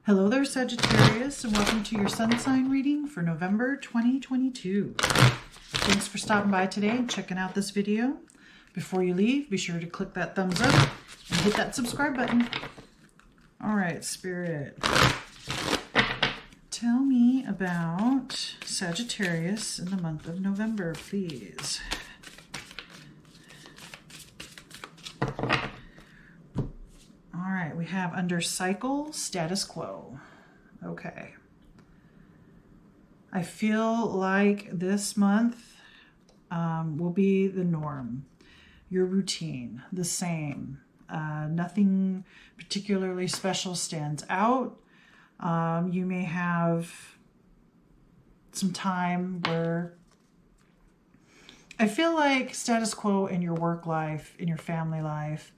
Hello there, Sagittarius, and welcome to your sun sign reading for November 2022. Thanks for stopping by today and checking out this video. Before you leave, be sure to click that thumbs up and hit that subscribe button. All right, Spirit, tell me about Sagittarius in the month of November, please. All right, we have under cycle, status quo. Okay. I feel like this month will be the norm. Your routine, the same. Nothing particularly special stands out. You may have some time where I feel like status quo in your work life, in your family life.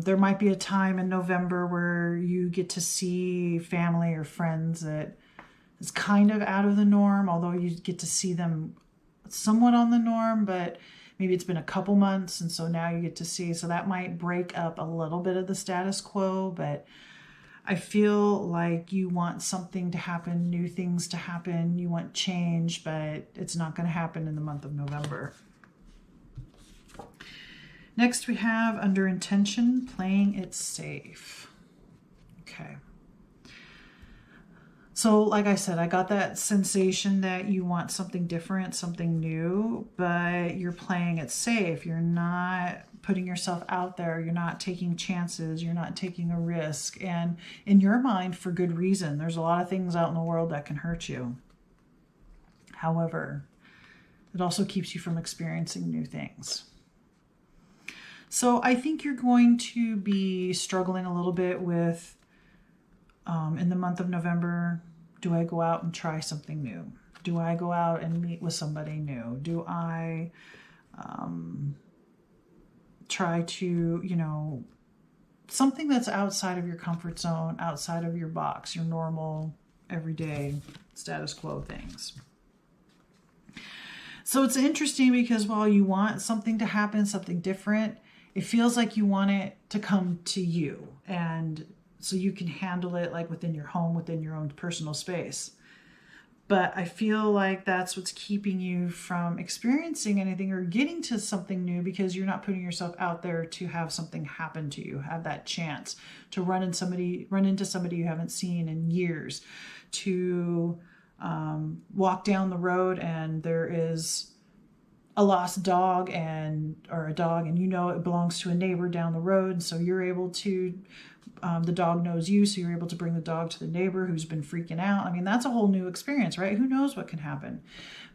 There might be a time in November where you get to see family or friends that is kind of out of the norm, although you get to see them somewhat on the norm, but maybe it's been a couple months and so now you get to see. So that might break up a little bit of the status quo, but I feel like you want something to happen, new things to happen, you want change, but it's not going to happen in the month of November. Next, we have under intention, playing it safe. Okay. So like I said, I got that sensation that you want something different, something new, but you're playing it safe. You're not putting yourself out there. You're not taking chances. You're not taking a risk. And in your mind, for good reason. There's a lot of things out in the world that can hurt you. However, it also keeps you from experiencing new things. So I think you're going to be struggling a little bit with, in the month of November, do I go out and try something new? Do I go out and meet with somebody new? Do I try to, something that's outside of your comfort zone, outside of your box, your normal, everyday status quo things? So it's interesting because while you want something to happen, something different, it feels like you want it to come to you, and so you can handle it like within your home, within your own personal space. But I feel like that's what's keeping you from experiencing anything or getting to something new, because you're not putting yourself out there to have something happen to you, have that chance to run into somebody you haven't seen in years, to walk down the road and there is a lost dog or a dog, and it belongs to a neighbor down the road. So you're able to, the dog knows you, so you're able to bring the dog to the neighbor who's been freaking out. I mean, that's a whole new experience, right? Who knows what can happen?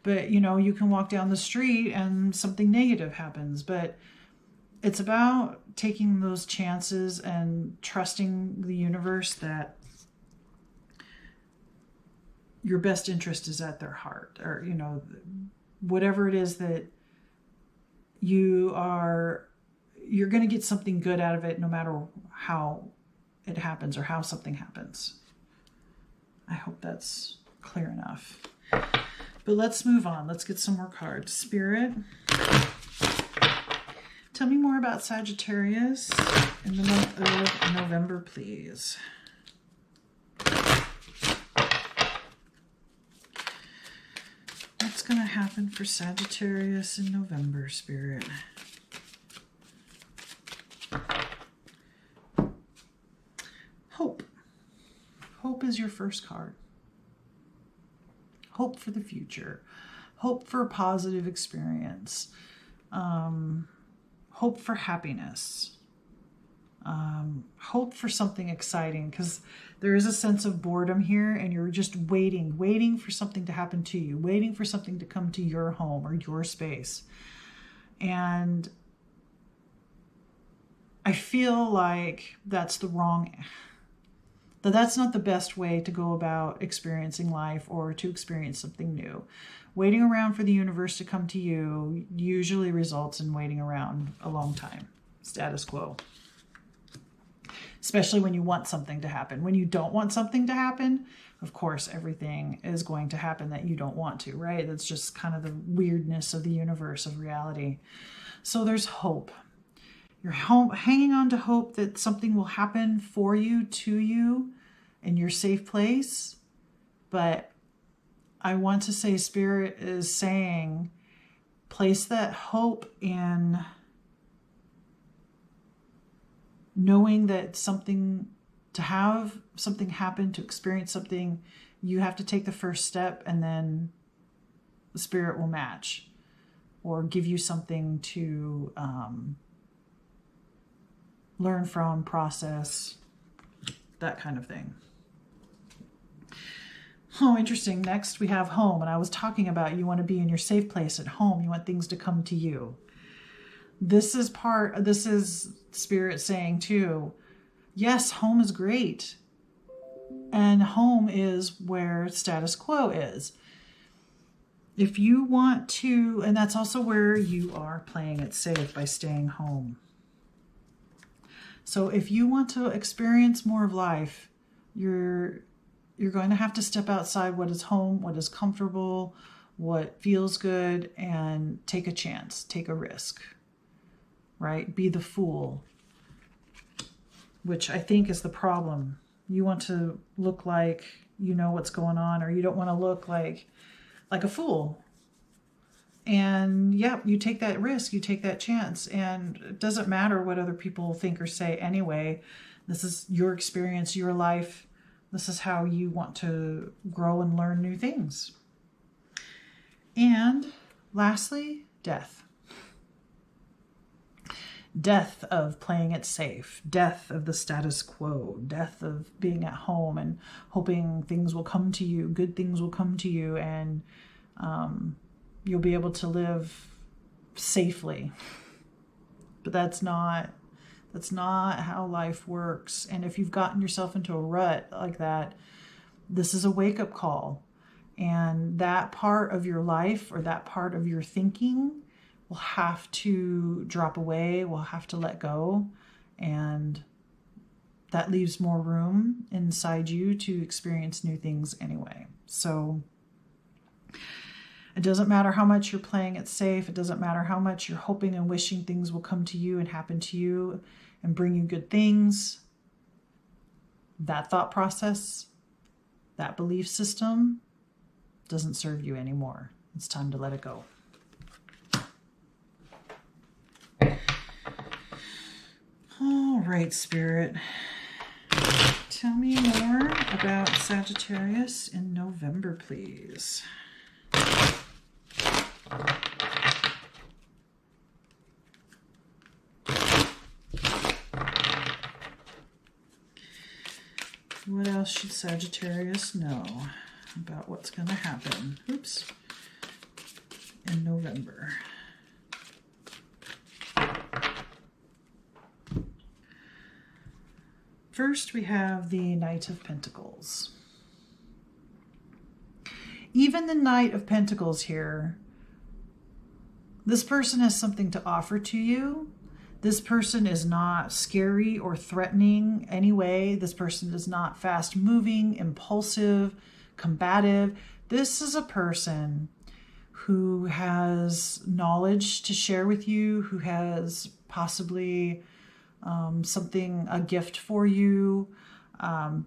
But, you can walk down the street and something negative happens. But it's about taking those chances and trusting the universe that your best interest is at their heart, or, whatever it is that you're going to get something good out of it, no matter how it happens or how something happens. I hope that's clear enough. But let's move on. Let's get some more cards. Spirit, tell me more about Sagittarius in the month of November, please. What's going to happen for Sagittarius in November, Spirit? Hope. Hope is your first card. Hope for the future. Hope for a positive experience. Hope for happiness. Hope for something exciting, because there is a sense of boredom here and you're just waiting for something to happen to you, waiting for something to come to your home or your space. And I feel like that's that's not the best way to go about experiencing life or to experience something new. Waiting around for the universe to come to you usually results in waiting around a long time. Status quo. Especially when you want something to happen. When you don't want something to happen, of course, everything is going to happen that you don't want to, right? That's just kind of the weirdness of the universe, of reality. So there's hope. You're hanging on to hope that something will happen for you, to you, in your safe place. But I want to say Spirit is saying, place that hope in knowing that to have something happen, to experience something, you have to take the first step, and then the Spirit will match or give you something to learn from, process, that kind of thing. Oh, interesting. Next we have home. And I was talking about you want to be in your safe place at home. You want things to come to you. This is Spirit saying too, yes, home is great. And home is where status quo is. If you want to, and that's also where you are playing it safe by staying home. So if you want to experience more of life, you're going to have to step outside what is home, what is comfortable, what feels good, and take a chance, take a risk, right? Be the fool, which I think is the problem. You want to look like you know what's going on, or you don't want to look like a fool. And yeah, you take that risk, you take that chance, and it doesn't matter what other people think or say anyway. This is your experience, your life. This is how you want to grow and learn new things. And lastly, death. Death of playing it safe. Death of the status quo. Death of being at home and hoping things will come to you, good things will come to you, and you'll be able to live safely. But that's not how life works. And if you've gotten yourself into a rut like that, this is a wake-up call. And that part of your life, or that part of your thinking, will have to drop away, will have to let go. And that leaves more room inside you to experience new things anyway. So it doesn't matter how much you're playing it safe. It doesn't matter how much you're hoping and wishing things will come to you and happen to you and bring you good things. That thought process, that belief system doesn't serve you anymore. It's time to let it go. All right, Spirit. Tell me more about Sagittarius in November, please. What else should Sagittarius know about what's going to happen? Oops. In November. First, we have the Knight of Pentacles. Even the Knight of Pentacles here, this person has something to offer to you. This person is not scary or threatening anyway. This person is not fast-moving, impulsive, combative. This is a person who has knowledge to share with you, who has possibly a gift for you, and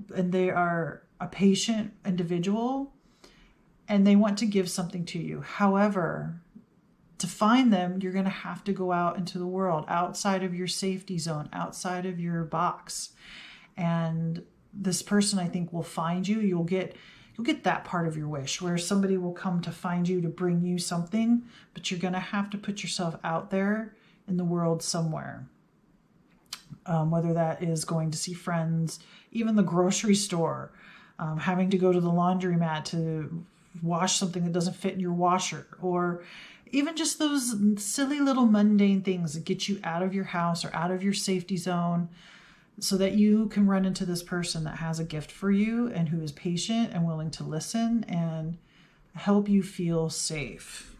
they are a patient individual, and they want to give something to you. However, to find them, you're going to have to go out into the world, outside of your safety zone, outside of your box. And this person, I think, will find you. You'll get that part of your wish where somebody will come to find you to bring you something, but you're going to have to put yourself out there in the world somewhere. Whether that is going to see friends, even the grocery store, having to go to the laundromat to wash something that doesn't fit in your washer, or even just those silly little mundane things that get you out of your house or out of your safety zone, so that you can run into this person that has a gift for you and who is patient and willing to listen and help you feel safe.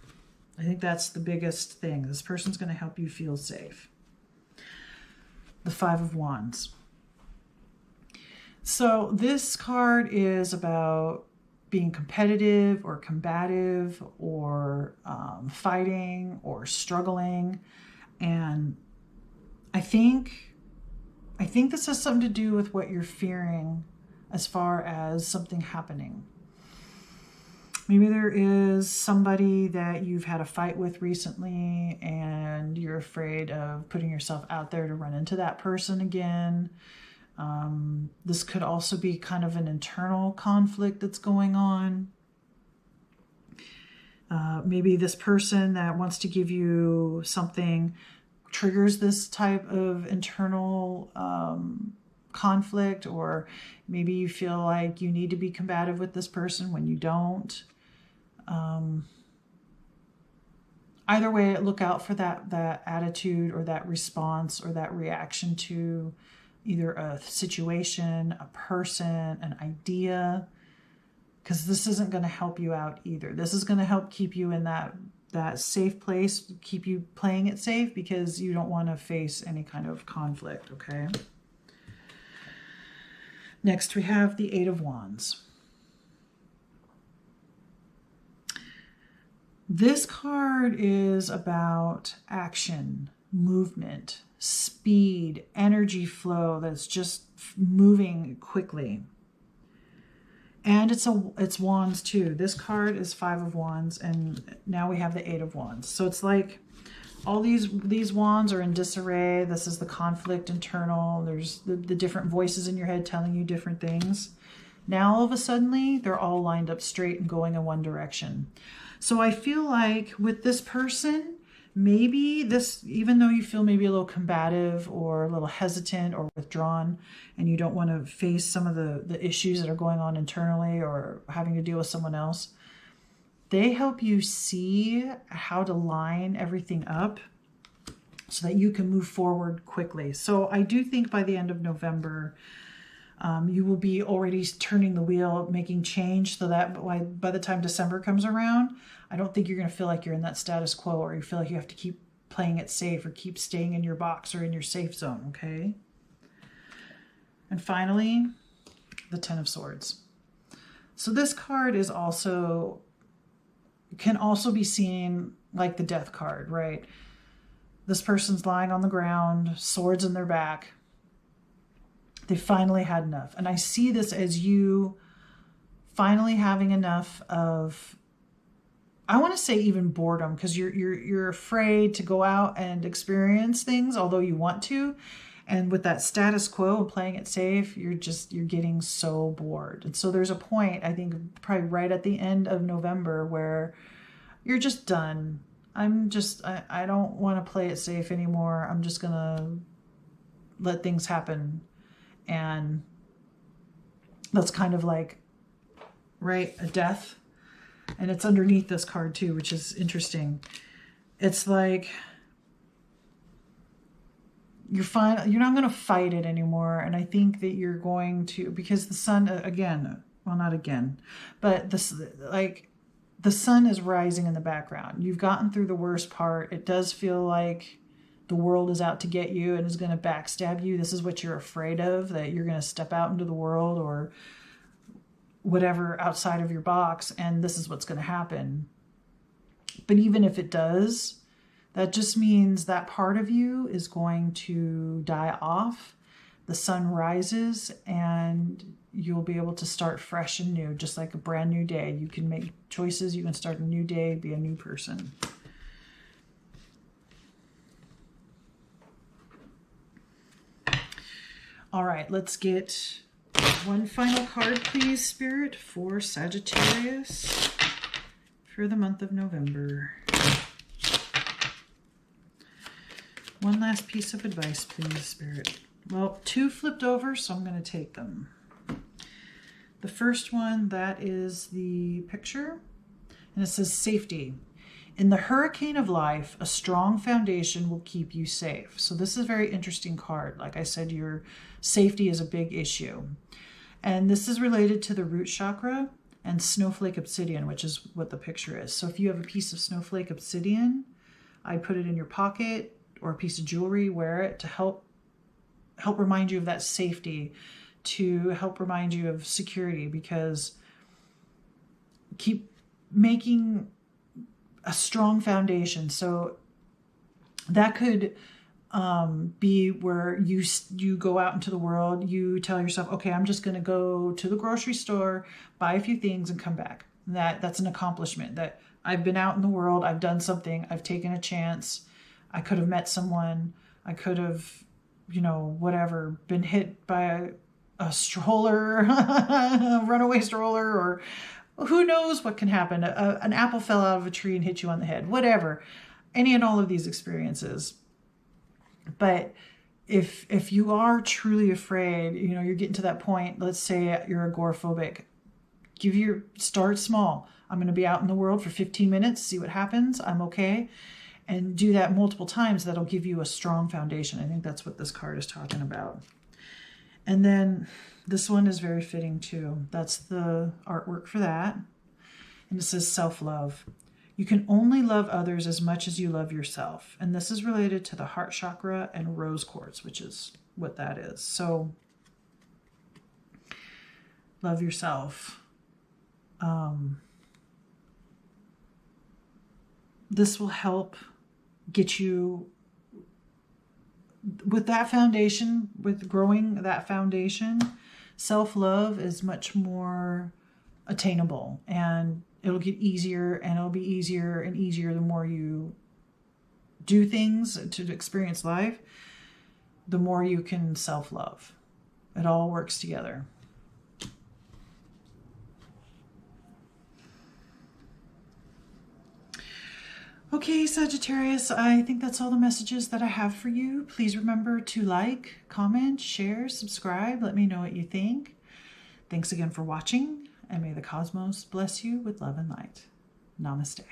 I think that's the biggest thing. This person's going to help you feel safe. The Five of Wands. So this card is about being competitive or combative or fighting or struggling. And I think I think this has something to do with what you're fearing as far as something happening. Maybe there is somebody that you've had a fight with recently and you're afraid of putting yourself out there to run into that person again. This could also be kind of an internal conflict that's going on. Maybe this person that wants to give you something triggers this type of internal conflict, or maybe you feel like you need to be combative with this person when you don't. Either way, look out for that attitude or that response or that reaction to either a situation, a person, an idea, because this isn't going to help you out either. This is going to help keep you in that safe place, keep you playing it safe, because you don't want to face any kind of conflict, okay? Next, we have the Eight of Wands. This card is about action, movement, speed, energy flow that's just moving quickly. And it's wands too. This card is Five of Wands, and now we have the Eight of Wands. So it's like all these wands are in disarray. This is the conflict internal. There's the different voices in your head telling you different things. Now all of a sudden, they're all lined up straight and going in one direction. So I feel like with this person, maybe this, even though you feel maybe a little combative or a little hesitant or withdrawn, and you don't want to face some of the issues that are going on internally or having to deal with someone else, they help you see how to line everything up so that you can move forward quickly. So I do think by the end of November, you will be already turning the wheel, making change, so that by the time December comes around, I don't think you're going to feel like you're in that status quo, or you feel like you have to keep playing it safe or keep staying in your box or in your safe zone, okay? And finally, the Ten of Swords. So this card is can also be seen like the Death card, right? This person's lying on the ground, swords in their back. They finally had enough. And I see this as you finally having enough of, I want to say even boredom, because you're afraid to go out and experience things, although you want to. And with that status quo and playing it safe, you're getting so bored. And so there's a point, I think probably right at the end of November, where you're just done. I don't want to play it safe anymore. I'm just going to let things happen. And that's kind of like, right, a death. And it's underneath this card too, which is interesting. It's like you're not going to fight it anymore. And I think that you're going to, because the sun, again, well, not again, but the sun is rising in the background. You've gotten through the worst part. It does feel like the world is out to get you and is going to backstab you. This is what you're afraid of, that you're going to step out into the world or whatever outside of your box, and this is what's going to happen. But even if it does, that just means that part of you is going to die off. The sun rises and you'll be able to start fresh and new, just like a brand new day. You can make choices. You can start a new day, be a new person. All right, let's get one final card, please, Spirit, for Sagittarius for the month of November. One last piece of advice, please, Spirit. Well, two flipped over, so I'm going to take them. The first one, that is the picture, and it says safety. In the hurricane of life, a strong foundation will keep you safe. So this is a very interesting card. Like I said, your safety is a big issue. And this is related to the root chakra and snowflake obsidian, which is what the picture is. So if you have a piece of snowflake obsidian, I'd put it in your pocket, or a piece of jewelry, wear it to help remind you of that safety, to help remind you of security, because keep making a strong foundation. So that could be where you go out into the world, you tell yourself, okay, I'm just going to go to the grocery store, buy a few things and come back. That's an accomplishment, that I've been out in the world, I've done something, I've taken a chance. I could have met someone, I could have, whatever, been hit by a stroller, a runaway stroller, or who knows what can happen. An apple fell out of a tree and hit you on the head, whatever. Any and all of these experiences. But if you are truly afraid, you're getting to that point, let's say you're agoraphobic, start small. I'm going to be out in the world for 15 minutes, see what happens. I'm okay. And do that multiple times. That'll give you a strong foundation. I think that's what this card is talking about. And then this one is very fitting too. That's the artwork for that. And it says self-love. You can only love others as much as you love yourself. And this is related to the heart chakra and rose quartz, which is what that is. So love yourself. This will help get you with that foundation, with growing that foundation. Self-love is much more attainable, and it'll get easier, and it'll be easier and easier the more you do things to experience life, the more you can self-love. It all works together. Okay, Sagittarius, I think that's all the messages that I have for you. Please remember to like, comment, share, subscribe. Let me know what you think. Thanks again for watching, and may the cosmos bless you with love and light. Namaste.